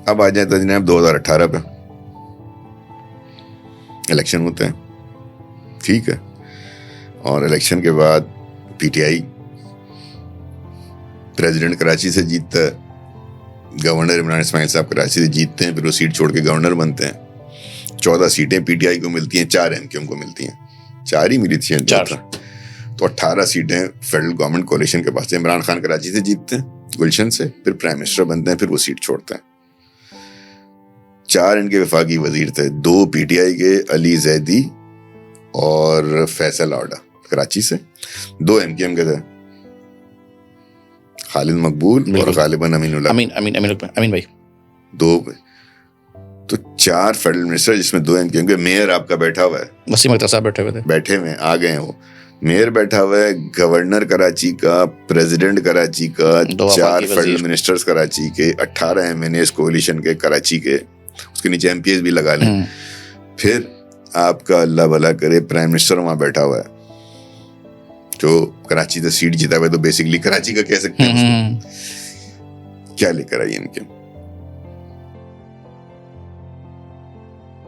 اب آ جائیں تو جناب 2018 پہ الیکشن ہوتے ہیں, ٹھیک ہے, اور الیکشن کے بعد P T I president Karachi سے جیتتا ہے, گورنر عمران اسماعیل صاحب کراچی سے جیتتے ہیں, پھر وہ سیٹ چھوڑ کے گورنر بنتے ہیں. 14 سیٹیں پی ٹی آئی کو ملتی ہیں, 4 ایم کیو ایم کو ملتی ہیں, 4 ہی ملی تھیں, 4 تو 18 سیٹیں فیڈرل گورنمنٹ کولیشن کے پاس. عمران خان کراچی سے جیتتے ہیں گلشن سے, پھر پرائم منسٹر بنتے ہیں, پھر وہ سیٹ چھوڑتے ہیں. 4 ان کے وفاقی وزیر تھے, 2 پی ٹی آئی کے علی زیدی اور فیصل آوڈا کراچی سے, 2 ایم کیو ایم کے تھے, خالد مقبول اور غالباً امین بھائی, 2. تو 4 فیڈرل منسٹر, جس میں 2 ایم کیو ایم کے. میئر آپ کا بیٹھا ہوا ہے, وسیم اختر صاحب بیٹھے ہوئے آ گئے ہیں وہ. میئر بیٹھا ہوا ہے, گورنر کراچی کا, پریزیڈنٹ کراچی کا, 4 فیڈرل منسٹرز کراچی کے, 18 ایم این ایز کولیشن کے کراچی کے, اس کے نیچے ایم پی ایز بھی لگا لیں. پھر آپ کا اللہ بھلا کرے پرائم منسٹر وہاں بیٹھا ہوا ہے جو کراچی سے سیٹ جیتا ہوا ہے, تو بیسکلی کراچی کا کہہ سکتے ہیں. کیا لے کر آئی ان کے